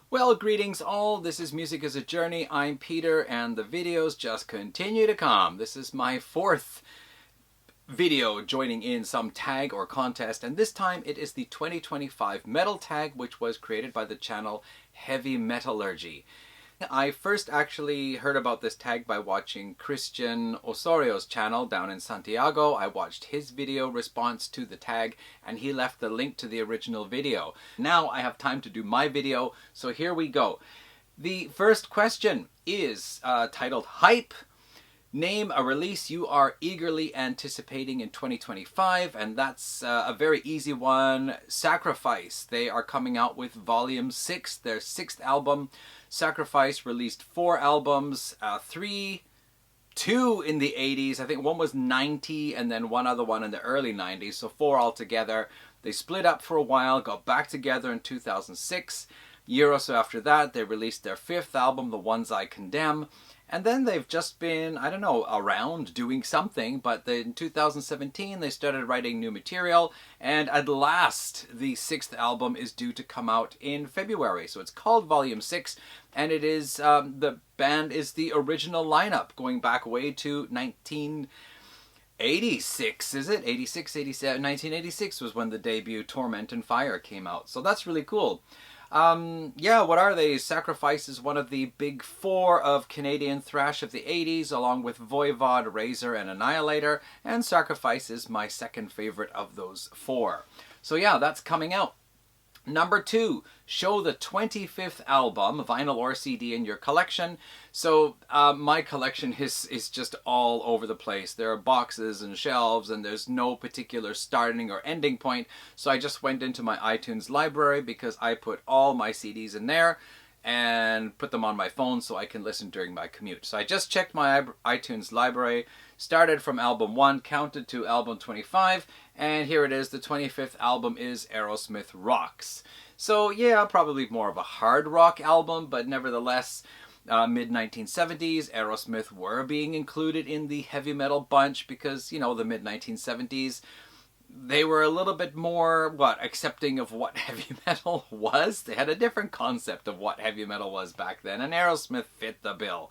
Well, greetings all. This is Music as a Journey. I'm Peter, and the videos just continue to come. This is my fourth video joining in some tag or contest, and this time it is the 2025 metal tag, which was created by the channel Heavy Metallurgy. I first actually heard about this tag by watching Cristian Osorio's channel down in Santiago. I watched his video response to the tag, and he left the link to the original video. Now I have time to do my video, so here we go. The first question is titled Hype. Name a release you are eagerly anticipating in 2025, and that's a very easy one. Sacrifice. They are coming out with Volume 6, their 6th album. Sacrifice released 4 albums, 2 in the 80s. I think one was 90 and then one other one in the early 90s, so 4 altogether. They split up for a while, got back together in 2006. A year or so after that, they released their 5th album, The Ones I Condemn. And then they've just been, I don't know, around doing something, but in 2017 they started writing new material, and at last the 6th album is due to come out in February. So it's called Volume 6, and it is, the band is the original lineup, going back way to 1986, is it? 86, 87, 1986 was when the debut Torment and Fire came out, so that's really cool. Yeah, what are they? Sacrifice is one of the big 4 of Canadian thrash of the 80s, along with Voivod, Razor, and Annihilator, and Sacrifice is my second favorite of those 4. So yeah, that's coming out. Number 2, show the 25th album, vinyl or CD, in your collection. So my collection is just all over the place. There are boxes and shelves, and there's no particular starting or ending point. So I just went into my iTunes library because I put all my CDs in there and put them on my phone so I can listen during my commute. So I just checked my iTunes library, started from album 1, counted to album 25, and here it is. The 25th album is Aerosmith Rocks. So yeah, probably more of a hard rock album, but nevertheless, mid-1970s, Aerosmith were being included in the heavy metal bunch because, you know, the mid-1970s, they were a little bit more, accepting of what heavy metal was. They had a different concept of what heavy metal was back then, and Aerosmith fit the bill.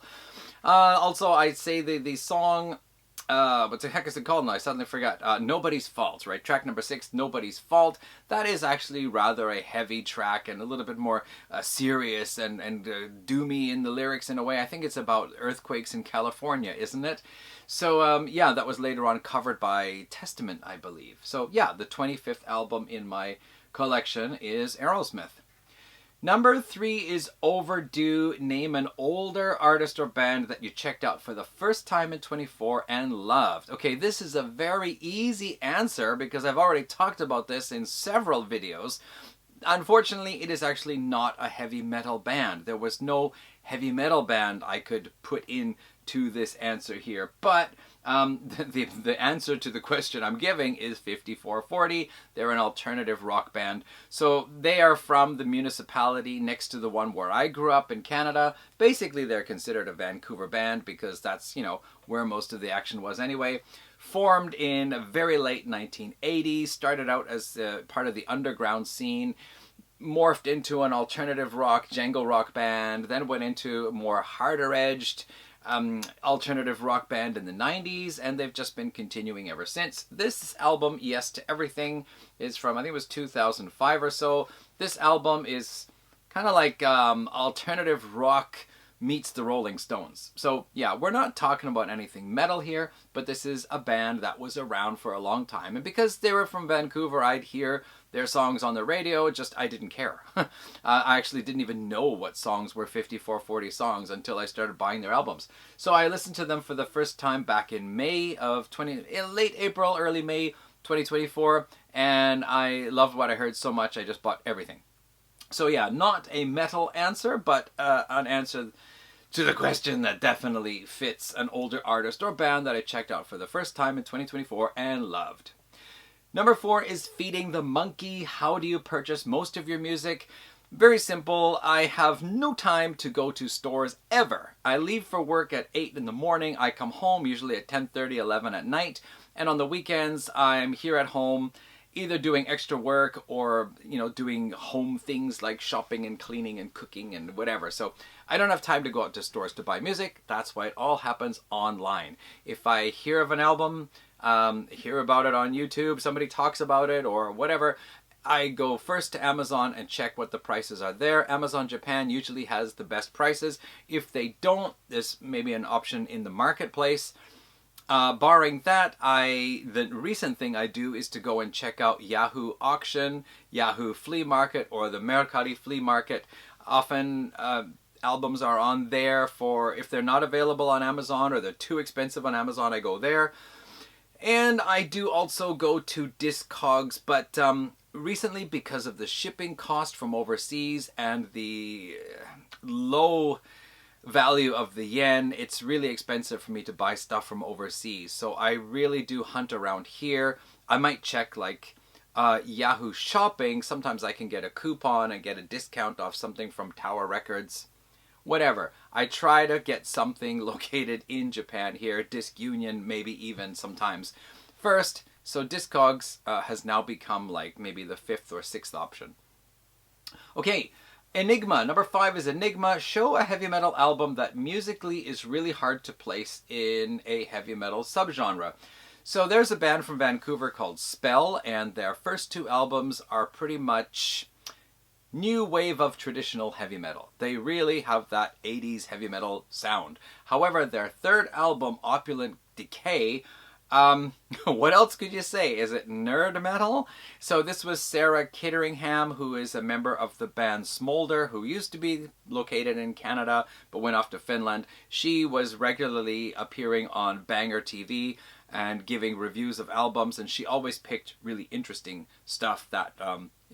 Also, I'd say the song, what the heck is it called now? I suddenly forgot. Nobody's Fault, right? Track number 6, Nobody's Fault. That is actually rather a heavy track and a little bit more serious and doomy in the lyrics in a way. I think it's about earthquakes in California, isn't it? So yeah, that was later on covered by Testament, I believe. So yeah, the 25th album in my collection is Aerosmith. Number 3 is overdue. Name an older artist or band that you checked out for the first time in 24 and loved. Okay, this is a very easy answer because I've already talked about this in several videos. Unfortunately, it is actually not a heavy metal band. There was no heavy metal band I could put into this answer here, but the answer to the question I'm giving is 5440. They're an alternative rock band. So they are from the municipality next to the one where I grew up in Canada. Basically, they're considered a Vancouver band because that's, you know, where most of the action was anyway. Formed in very late 1980s, started out as part of the underground scene, morphed into an alternative rock, jangle rock band, then went into a more harder-edged alternative rock band in the 90s, and they've just been continuing ever since. This album, Yes to Everything, is from, I think it was 2005 or so. This album is kind of like alternative rock meets the Rolling Stones. So yeah, we're not talking about anything metal here, but this is a band that was around for a long time, and because they were from Vancouver, I'd hear their songs on the radio, I didn't care. I actually didn't even know what songs were 5440 songs until I started buying their albums. So I listened to them for the first time back in late April, early May 2024, and I loved what I heard so much I just bought everything. So yeah, not a metal answer, but an answer to the question that definitely fits an older artist or band that I checked out for the first time in 2024 and loved. Number 4 is Feeding the Monkey. How do you purchase most of your music? Very simple. I have no time to go to stores ever. I leave for work at 8 in the morning. I come home usually at 10:30, 11 at night. And on the weekends, I'm here at home either doing extra work or, you know, doing home things like shopping and cleaning and cooking and whatever. So I don't have time to go out to stores to buy music. That's why it all happens online. If I hear of an album, hear about it on YouTube, somebody talks about it or whatever, I go first to Amazon and check what the prices are there. Amazon Japan usually has the best prices. If they don't, there's maybe an option in the marketplace. Barring that, the recent thing I do is to go and check out Yahoo Auction, Yahoo Flea Market, or the Mercari Flea Market. Often albums are on there for, if they're not available on Amazon or they're too expensive on Amazon, I go there. And I do also go to Discogs, but recently, because of the shipping cost from overseas and the low value of the yen, it's really expensive for me to buy stuff from overseas. So I really do hunt around here. I might check like Yahoo Shopping. Sometimes I can get a coupon and get a discount off something from Tower Records. Whatever. I try to get something located in Japan here. Disc Union, maybe even sometimes first. So Discogs has now become like maybe the 5th or 6th option. Okay. Enigma. Number 5 is Enigma. Show a heavy metal album that musically is really hard to place in a heavy metal subgenre. So there's a band from Vancouver called Spell, and their first 2 albums are pretty much new wave of traditional heavy metal. They really have that 80s heavy metal sound. However, their 3rd album, Opulent Decay, what else could you say? Is it nerd metal? So this was Sarah Kitteringham, who is a member of the band Smolder, who used to be located in Canada, but went off to Finland. She was regularly appearing on Banger TV and giving reviews of albums, and she always picked really interesting stuff, that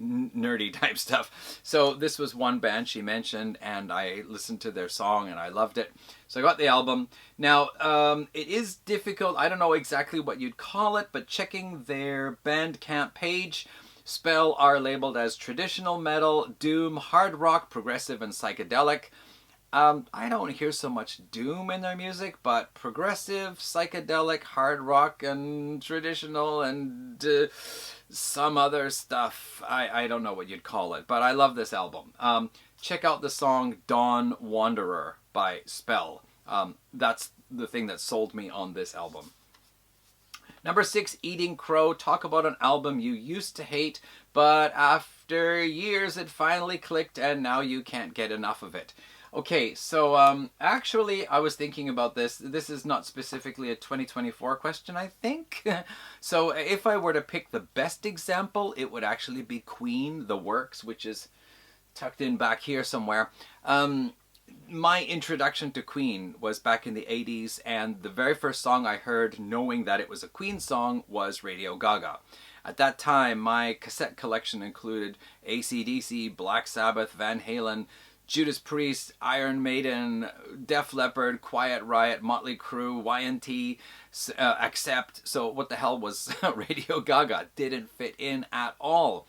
nerdy type stuff. So this was one band she mentioned, and I listened to their song and I loved it. So I got the album. Now, it is difficult. I don't know exactly what you'd call it, but checking their Bandcamp page, Spell are labeled as traditional metal, doom, hard rock, progressive, and psychedelic. I don't hear so much doom in their music, but progressive, psychedelic, hard rock, and traditional, and some other stuff. I don't know what you'd call it, but I love this album. Check out the song Dawn Wanderer by Spell. That's the thing that sold me on this album. Number 6, Eating Crow. Talk about an album you used to hate, but after years it finally clicked and now you can't get enough of it. Okay, so actually I was thinking about this. This is not specifically a 2024 question, I think. So if I were to pick the best example, it would actually be Queen, The Works, which is tucked in back here somewhere. My introduction to Queen was back in the 80s, and the very first song I heard knowing that it was a Queen song was Radio Gaga. At that time, my cassette collection included AC/DC, Black Sabbath, Van Halen, Judas Priest, Iron Maiden, Def Leppard, Quiet Riot, Motley Crue, Y&T, Accept. So what the hell was Radio Gaga? Didn't fit in at all.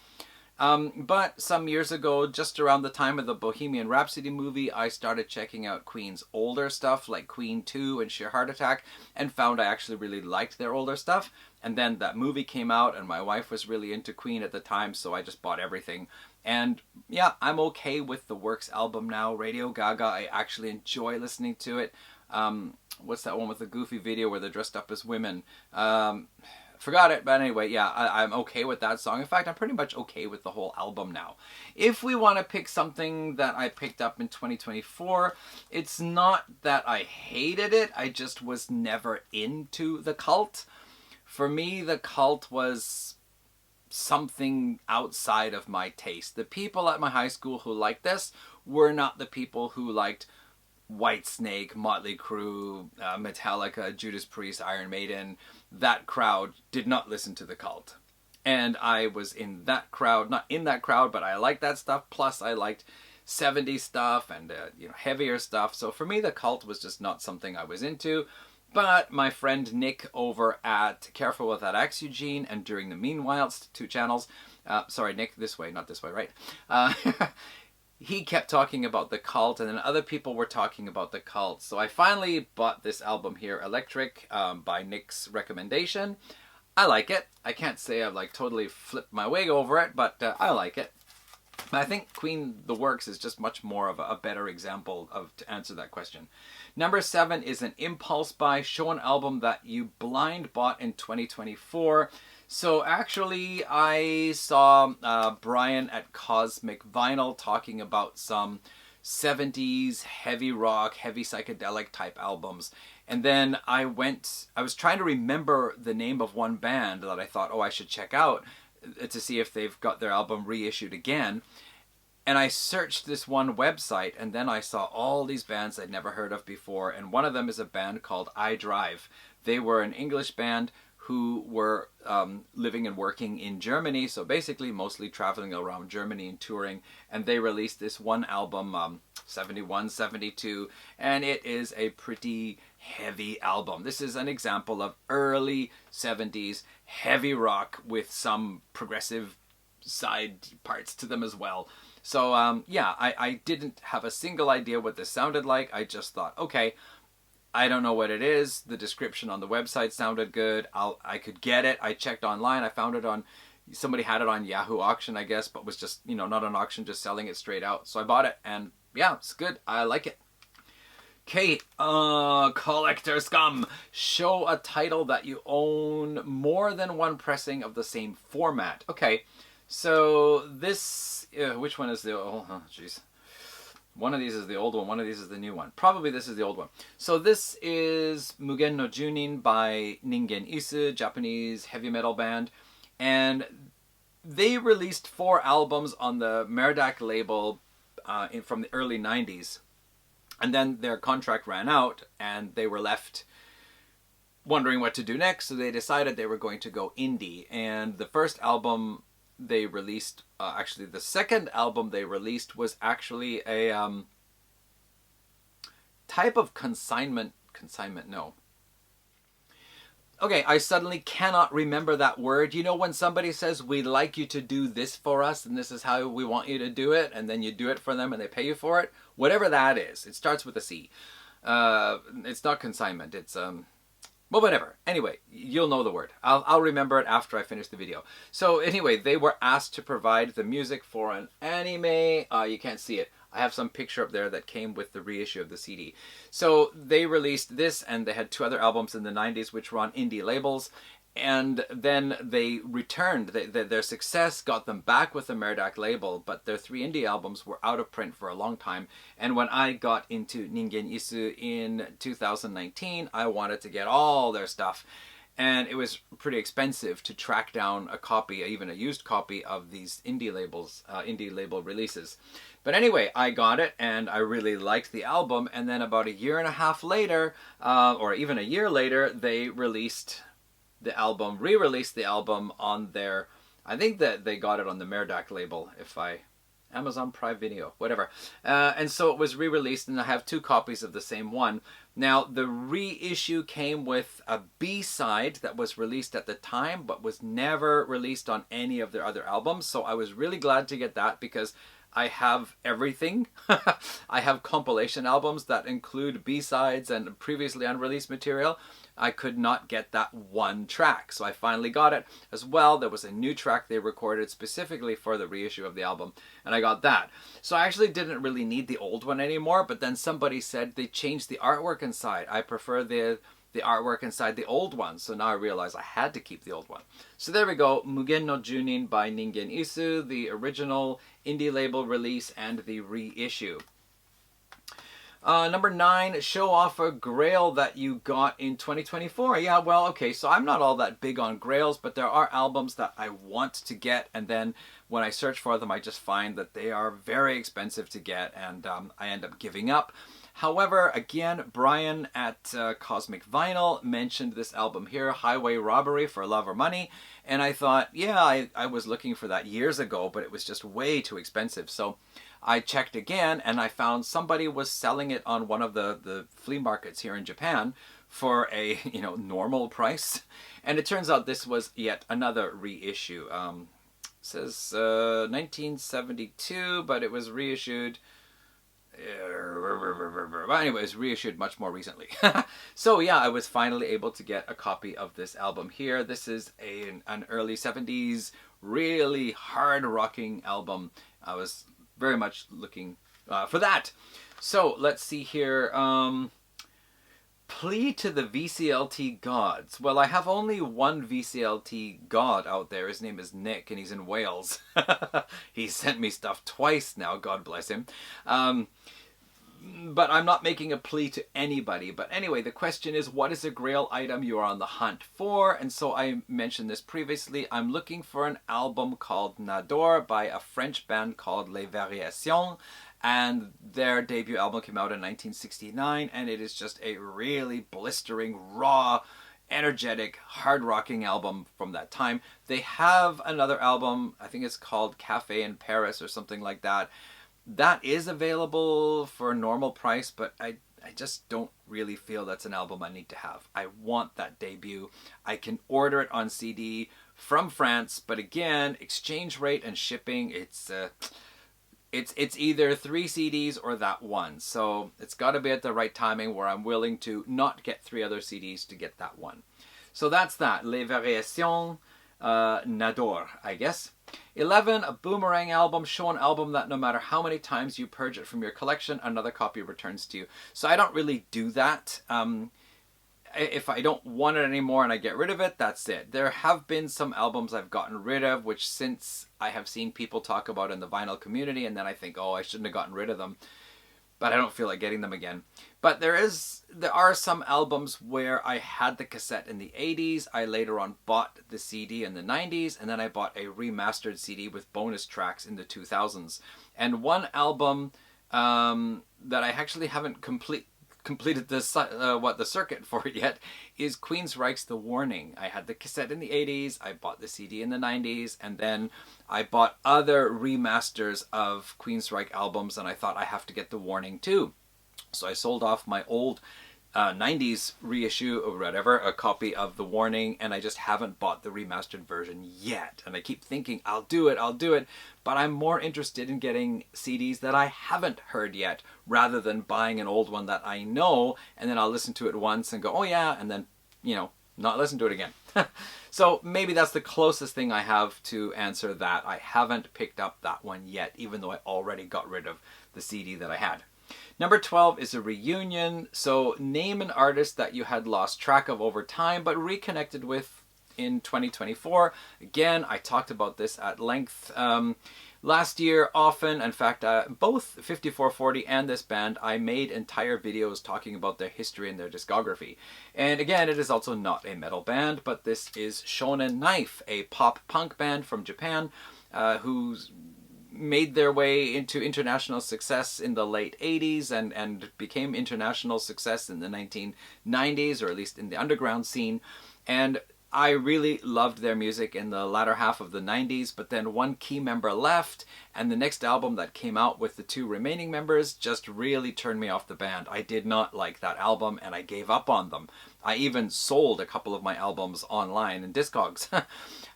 But some years ago, just around the time of the Bohemian Rhapsody movie, I started checking out Queen's older stuff like Queen 2 and Sheer Heart Attack, and found I actually really liked their older stuff. And then that movie came out, and my wife was really into Queen at the time, so I just bought everything. And yeah, I'm okay with the Works album now. Radio Gaga, I actually enjoy listening to it. What's that one with the goofy video where they're dressed up as women? Forgot it, but anyway, yeah, I'm okay with that song. In fact, I'm pretty much okay with the whole album now. If we want to pick something that I picked up in 2024, it's not that I hated it, I just was never into the Cult. For me, the Cult was something outside of my taste. The people at my high school who liked this were not the people who liked Whitesnake, Motley Crue, Metallica, Judas Priest, Iron Maiden. That crowd did not listen to the Cult. And I was in that crowd, not in that crowd, but I liked that stuff. Plus I liked 70s stuff and heavier stuff. So for me, the Cult was just not something I was into. But my friend Nick over at Careful With That Axe Eugene and During the Meanwhile, 2 channels. Sorry, Nick, this way, not this way, right? He kept talking about the Cult, and then other people were talking about the Cult. So I finally bought this album here, Electric, by Nick's recommendation. I like it. I can't say I've like totally flipped my wig over it, but I like it. I think Queen the Works is just much more of a better example of to answer that question. Number 7 is an impulse buy. Show an album that you blind bought in 2024. So actually, I saw Brian at Cosmic Vinyl talking about some 70s heavy rock, heavy psychedelic type albums. And then I was trying to remember the name of one band that I thought, oh, I should check out to see if they've got their album reissued again. And I searched this one website, and then I saw all these bands I'd never heard of before, and one of them is a band called I Drive. They were an English band who were living and working in Germany, so basically mostly traveling around Germany and touring, and they released this one album, 71, 72, and it is a pretty heavy album. This is an example of early 70s heavy rock with some progressive side parts to them as well. So yeah, I didn't have a single idea what this sounded like. I just thought, okay, I don't know what it is. The description on the website sounded good. I could get it. I checked online. I found it on, somebody had it on Yahoo Auction, I guess, but was just, you know, not an auction, just selling it straight out. So I bought it, and yeah, it's good. I like it. Okay, collector scum. Show a title that you own more than one pressing of the same format. Okay, so this, which one is the, oh jeez. One of these is the old one, one of these is the new one. Probably this is the old one. So this is Mugen no Junin by Ningen Isu, Japanese heavy metal band. And they released 4 albums on the Merdak label from the early 90s. And then their contract ran out and they were left wondering what to do next. So they decided they were going to go indie. And the first album they released, actually the second album they released was actually a type of consignment, no. Okay, I suddenly cannot remember that word. You know when somebody says, we'd like you to do this for us and this is how we want you to do it, and then you do it for them and they pay you for it? Whatever that is. It starts with a C. It's not consignment, it's well, whatever. Anyway, you'll know the word. I'll remember it after I finish the video. So anyway, they were asked to provide the music for an anime. You can't see it. I have some picture up there that came with the reissue of the CD. So they released this, and they had 2 other albums in the 90s which were on indie labels. And then they returned. Their success got them back with the Merdak label, but their 3 indie albums were out of print for a long time. And when I got into Ningen Isu in 2019, I wanted to get all their stuff. And it was pretty expensive to track down a copy, even a used copy of these indie label releases. But anyway, I got it, and I really liked the album. And then about 1.5 years later, or even a year later, they released the album, re-released the album on their, I think that they got it on the Merdak label, Amazon Prime Video, whatever. And so it was re-released, and I have 2 copies of the same one. Now, the reissue came with a B-side that was released at the time, but was never released on any of their other albums. So I was really glad to get that, because I have everything. I have compilation albums that include B-sides and previously unreleased material. I could not get that one track, so I finally got it as well. There was a new track they recorded specifically for the reissue of the album, and I got that. So I actually didn't really need the old one anymore, but then somebody said they changed the artwork inside. I prefer the artwork inside the old one, so now I realize I had to keep the old one. So there we go, Mugen no Junin by Ningen Isu, the original indie label release and the reissue. Number 9, show off a grail that you got in 2024. Yeah, well, okay, so I'm not all that big on grails, but there are albums that I want to get, and then when I search for them, I just find that they are very expensive to get, and I end up giving up. However, again, Brian at Cosmic Vinyl mentioned this album here, Highway Robbery for Love or Money, and I thought, yeah, I was looking for that years ago, but it was just way too expensive, so I checked again, and I found somebody was selling it on one of the flea markets here in Japan for a, normal price. And it turns out this was yet another reissue. It says 1972, but it was reissued But anyways, reissued much more recently. So yeah, I was finally able to get a copy of this album here. This is an early 70s, really hard rocking album. I was very much looking for that. So let's see here. Plea to the VCLT gods. Well, I have only one VCLT god out there. His name is Nick, and he's in Wales. He sent me stuff twice now, God bless him. But I'm not making a plea to anybody. But anyway, the question is, what is a grail item you are on the hunt for? And so I mentioned this previously. I'm looking for an album called Nador by a French band called Les Variations. And their debut album came out in 1969, and it is just a really blistering, raw, energetic, hard-rocking album from that time. They have another album, I think it's called Cafe in Paris or something like that. That is available for a normal price, but I just don't really feel that's an album I need to have. I want that debut. I can order it on CD from France, but again, exchange rate and shipping, it's either 3 CDs or that one. So it's got to be at the right timing where I'm willing to not get 3 other CDs to get that one. So that's that. Les Variations, Nador, I guess. 11, a Boomerang album. Show an album that no matter how many times you purge it from your collection, another copy returns to you. So I don't really do that. If I don't want it anymore and I get rid of it, that's it. There have been some albums I've gotten rid of, which since I have seen people talk about in the vinyl community, and then I think, oh, I shouldn't have gotten rid of them, but I don't feel like getting them again. But there are some albums where I had the cassette in the 80s, I later on bought the CD in the 90s, and then I bought a remastered CD with bonus tracks in the 2000s. And one album that I actually haven't completed the circuit for it yet is Queensryche's The Warning. I had the cassette in the 80s, I bought the CD in the 90s, and then I bought other remasters of Queensryche albums, and I thought I have to get The Warning too. So I sold off my old 90s reissue or whatever, a copy of The Warning, and I just haven't bought the remastered version yet. And I keep thinking, I'll do it, but I'm more interested in getting CDs that I haven't heard yet, rather than buying an old one that I know, and then I'll listen to it once and go, oh yeah, and then, not listen to it again. So maybe that's the closest thing I have to answer that. I haven't picked up that one yet, even though I already got rid of the CD that I had. Number 12 is a reunion. So name an artist that you had lost track of over time, but reconnected with in 2024. Again, I talked about this at length last year often. In fact, both 5440 and this band, I made entire videos talking about their history and their discography. And again, it is also not a metal band, but this is Shonen Knife, a pop punk band from Japan who's made their way into international success in the late 80s and became international success in the 1990s, or at least in the underground scene. And I really loved their music in the latter half of the 90s, but then one key member left, and the next album that came out with the 2 remaining members just really turned me off the band. I did not like that album, and I gave up on them. I even sold a couple of my albums online in Discogs.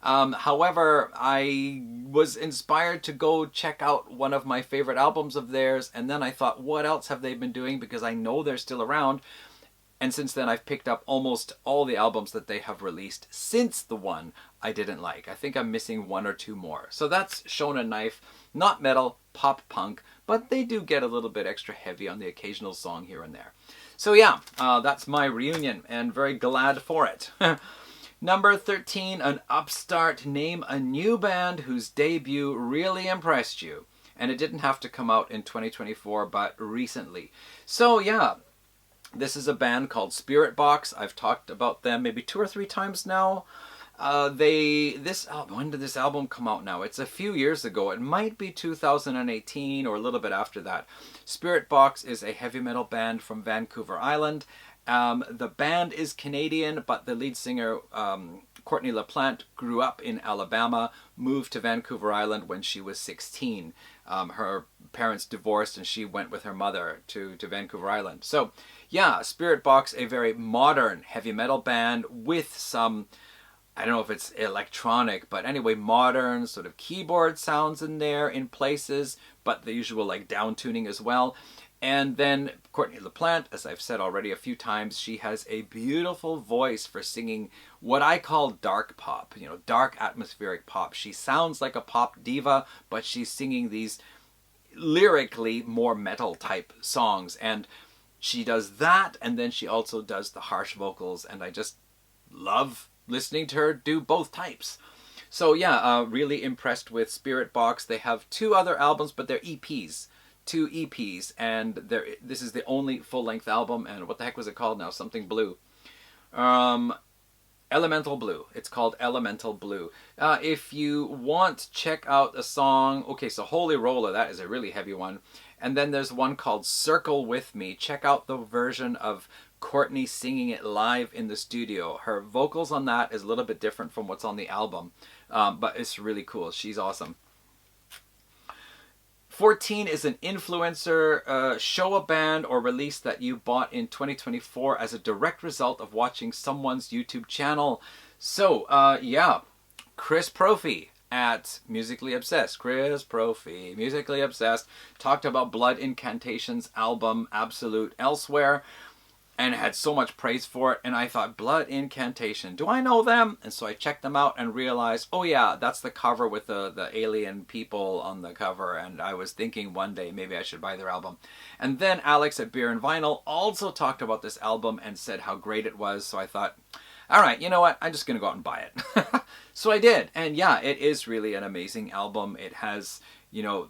However, I was inspired to go check out one of my favorite albums of theirs, and then I thought, what else have they been doing? Because I know they're still around. And since then, I've picked up almost all the albums that they have released since the one I didn't like. I think I'm missing 1 or 2 more. So that's Shonen Knife. Not metal, pop punk, but they do get a little bit extra heavy on the occasional song here and there. So yeah, that's my reunion, and very glad for it. Number 13, an upstart. Name a new band whose debut really impressed you. And it didn't have to come out in 2024, but recently. So yeah, this is a band called Spirit Box. I've talked about them maybe 2 or 3 times now. When did this album come out now? It's a few years ago. It might be 2018 or a little bit after that. Spirit Box is a heavy metal band from Vancouver Island. The band is Canadian, but the lead singer, Courtney LaPlante, grew up in Alabama, moved to Vancouver Island when she was 16. Her parents divorced and she went with her mother to Vancouver Island. So yeah, Spirit Box, a very modern heavy metal band with some, I don't know if it's electronic, but anyway, modern sort of keyboard sounds in there in places, but the usual like down tuning as well. And then Courtney LaPlante, as I've said already a few times, she has a beautiful voice for singing what I call dark pop, you know, dark atmospheric pop. She sounds like a pop diva, but she's singing these lyrically more metal type songs. And she does that, and then she also does the harsh vocals, and I just love listening to her do both types. So yeah, really impressed with Spirit Box. They have 2 other albums, but they're EPs. 2 EPs, and this is the only full-length album. And what the heck was it called now? Something Blue. Elemental Blue. It's called Elemental Blue. If you want, check out a song. Okay, so Holy Roller, that is a really heavy one. And then there's one called Circle With Me. Check out the version of Courtney singing it live in the studio. Her vocals on that is a little bit different from what's on the album, but it's really cool. She's awesome. 14 is an influencer. Show a band or release that you bought in 2024 as a direct result of watching someone's YouTube channel. So, yeah, Chris Profi at Musically Obsessed. Chris Profi, Musically Obsessed, talked about Blood Incantation's album Absolute Elsewhere, and had so much praise for it. And I thought, Blood Incantation, do I know them? And so I checked them out and realized, oh yeah, that's the cover with the alien people on the cover. And I was thinking one day maybe I should buy their album. And then Alex at Beer and Vinyl also talked about this album and said how great it was. So I thought, all right, you know what? I'm just going to go out and buy it. So I did. And yeah, it is really an amazing album. It has, you know,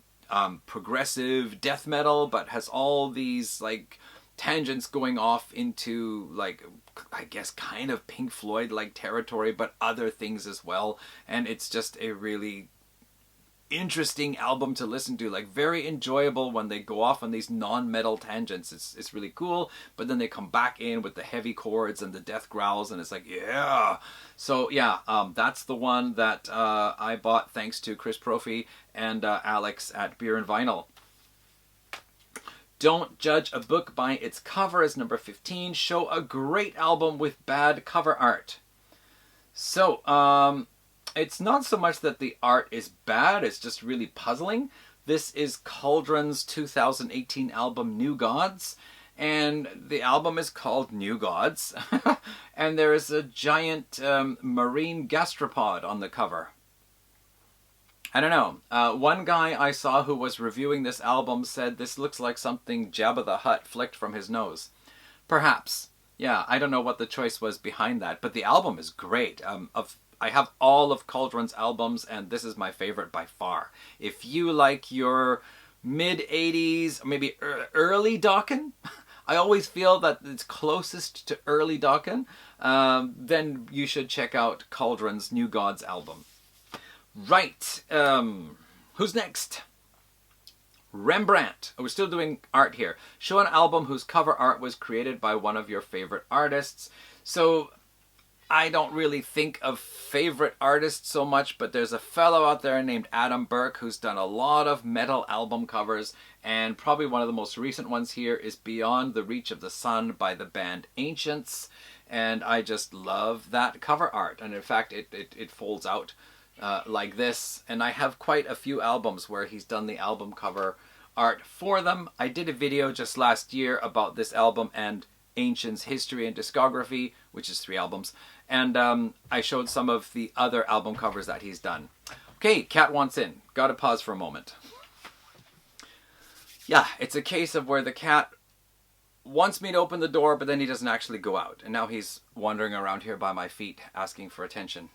progressive death metal, but has all these like tangents going off into, like, I guess kind of Pink Floyd like territory, but other things as well. And it's just a really interesting album to listen to, like very enjoyable when they go off on these non-metal tangents. It's really cool, but then they come back in with the heavy chords and the death growls, and it's like, yeah. So yeah, that's the one that I bought thanks to Chris Profi and Alex at Beer and Vinyl. Don't Judge a Book by Its Cover is number 15. Show a great album with bad cover art. So, it's not so much that the art is bad, it's just really puzzling. This is Cauldron's 2018 album New Gods, and the album is called New Gods, and there is a giant marine gastropod on the cover. I don't know. One guy I saw who was reviewing this album said this looks like something Jabba the Hutt flicked from his nose. Perhaps. Yeah, I don't know what the choice was behind that, but the album is great. I have all of Cauldron's albums, and this is my favorite by far. If you like your mid-80s, maybe early Dokken, I always feel that it's closest to early Dokken, then you should check out Cauldron's New Gods album. Right, who's next? Rembrandt. Oh, we're still doing art here. Show an album whose cover art was created by one of your favorite artists. So, I don't really think of favorite artists so much, but there's a fellow out there named Adam Burke who's done a lot of metal album covers, and probably one of the most recent ones here is Beyond the Reach of the Sun by the band Ancients, and I just love that cover art, and in fact it folds out like this, and I have quite a few albums where he's done the album cover art for them. I did a video just last year about this album and Ancients' history and discography, which is 3 albums, and I showed some of the other album covers that he's done. Okay, Cat wants in. Gotta pause for a moment. Yeah, it's a case of where the cat wants me to open the door, but then he doesn't actually go out, and now he's wandering around here by my feet asking for attention.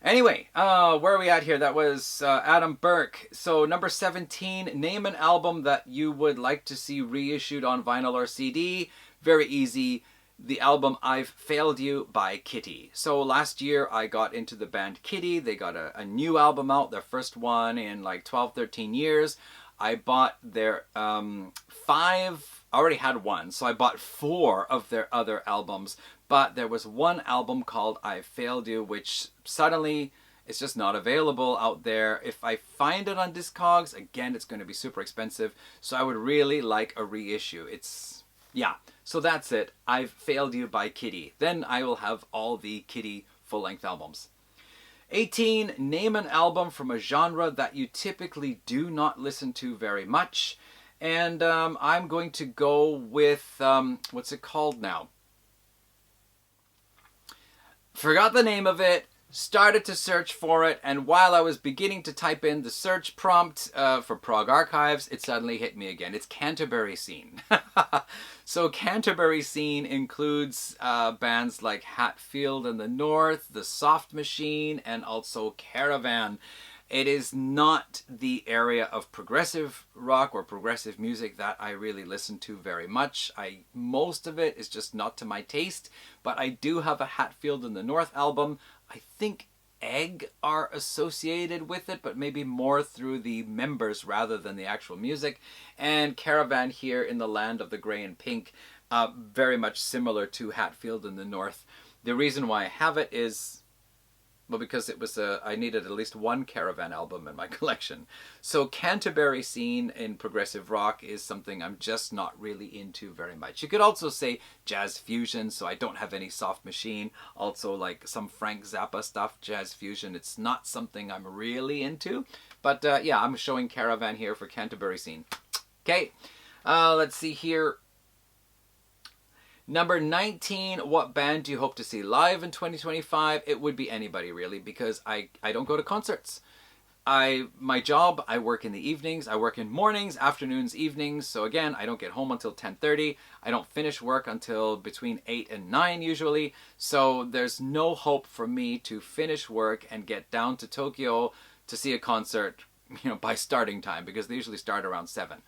Anyway, where are we at here? That was Adam Burke. So number 17, name an album that you would like to see reissued on vinyl or CD. Very easy. The album I've Failed You by Kitty. So last year I got into the band Kitty. They got a new album out, their first one in like 12, 13 years. I bought their 5, I already had 1, so I bought 4 of their other albums. But there was one album called I Failed You, which suddenly it's just not available out there. If I find it on Discogs, again, it's going to be super expensive. So I would really like a reissue. Yeah, so that's it. I've Failed You by Kitty. Then I will have all the Kitty full-length albums. 18, name an album from a genre that you typically do not listen to very much. And I'm going to go with, what's it called now? Forgot the name of it, started to search for it, and while I was beginning to type in the search prompt for Prog Archives, it suddenly hit me again. It's Canterbury Scene. So Canterbury Scene includes bands like Hatfield and the North, The Soft Machine, and also Caravan. It is not the area of progressive rock or progressive music that I really listen to very much. Most of it is just not to my taste, but I do have a Hatfield in the North album. I think Egg are associated with it, but maybe more through the members rather than the actual music. And Caravan here in the Land of the Grey and Pink, very much similar to Hatfield in the North. The reason why I have it is, well, because it was I needed at least one Caravan album in my collection. So Canterbury Scene in progressive rock is something I'm just not really into very much. You could also say jazz fusion, so I don't have any Soft Machine. Also like some Frank Zappa stuff, jazz fusion. It's not something I'm really into. But yeah, I'm showing Caravan here for Canterbury Scene. Okay, let's see here. Number 19, what band do you hope to see live in 2025? It would be anybody, really, because I don't go to concerts. My job, I work in the evenings. I work in mornings, afternoons, evenings. So again, I don't get home until 10:30. I don't finish work until between 8 and 9 usually. So there's no hope for me to finish work and get down to Tokyo to see a concert, by starting time, because they usually start around 7.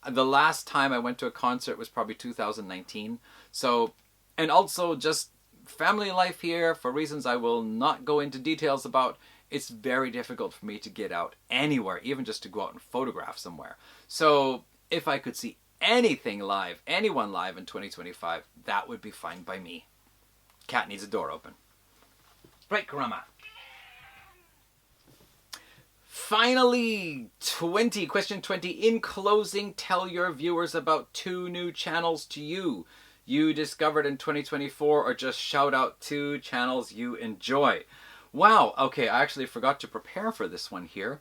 The last time I went to a concert was probably 2019. So, and also just family life here, for reasons I will not go into details about, it's very difficult for me to get out anywhere, even just to go out and photograph somewhere. So, if I could see anything live, anyone live in 2025, that would be fine by me. Cat needs a door open. Right, Karama. Finally, question 20. In closing, tell your viewers about 2 new channels to you discovered in 2024, or just shout out 2 channels you enjoy. Wow, okay, I actually forgot to prepare for this one here.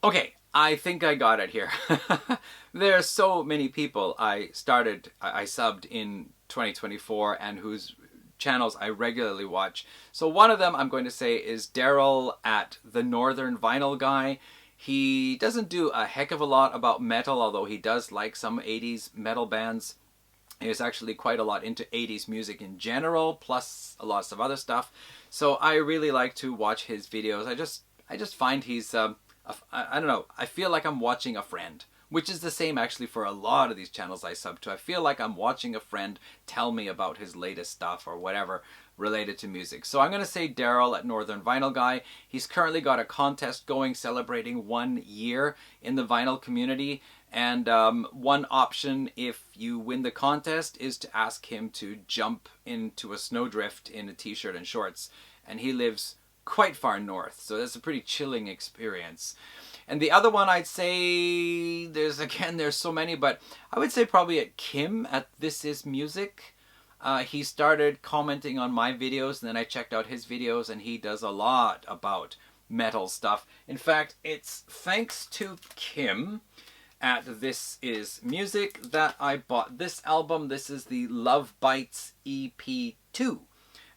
Okay, I think I got it here. There are so many people I subbed in 2024 and whose channels I regularly watch. So one of them I'm going to say is Daryl at the Northern Vinyl Guy. He doesn't do a heck of a lot about metal, although he does like some 80s metal bands. He is actually quite a lot into 80s music in general, plus a lot of other stuff. So I really like to watch his videos. I just find he's, I don't know, I feel like I'm watching a friend. Which is the same actually for a lot of these channels I sub to. I feel like I'm watching a friend tell me about his latest stuff or whatever related to music. So I'm going to say Daryl at Northern Vinyl Guy. He's currently got a contest going celebrating 1 year in the vinyl community. And one option, if you win the contest, is to ask him to jump into a snowdrift in a t-shirt and shorts. And he lives quite far north, so that's a pretty chilling experience. And the other one I'd say, there's so many, but I would say probably at Kim at This Is Music. He started commenting on my videos, and then I checked out his videos, and he does a lot about metal stuff. In fact, it's thanks to Kim at This Is Music that I bought this album. This is the Love Bites EP2.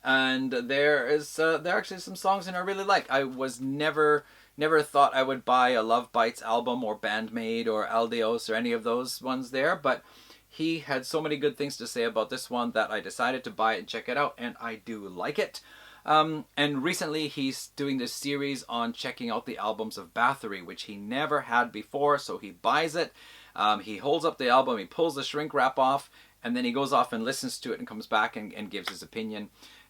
And there are actually some songs in I really like. I was never thought I would buy a Love Bites album or Bandmate or Aldeos or any of those ones there, but he had so many good things to say about this one that I decided to buy it and check it out, and I do like it. And recently he's doing this series on checking out the albums of Bathory, which he never had before, so he buys it. He holds up the album, he pulls the shrink wrap off, and then he goes off and listens to it and comes back and gives his opinion.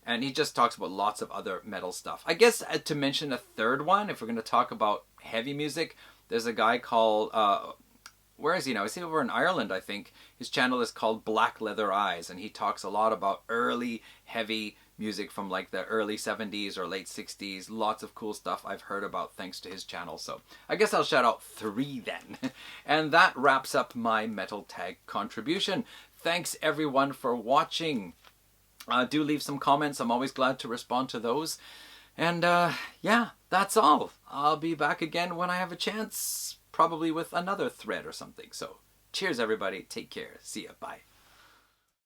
And he just talks about lots of other metal stuff. I guess to mention a third one, if we're going to talk about heavy music, there's a guy called, where is he now? Is he over in Ireland, I think? His channel is called Black Leather Eyes, and he talks a lot about early heavy music from like the early 70s or late 60s. Lots of cool stuff I've heard about thanks to his channel. So I guess I'll shout out 3 then. And that wraps up my Metal Tag contribution. Thanks everyone for watching. Do leave some comments. I'm always glad to respond to those. And yeah, that's all. I'll be back again when I have a chance. probably with another thread or something. So cheers, everybody. Take care. See ya. Bye.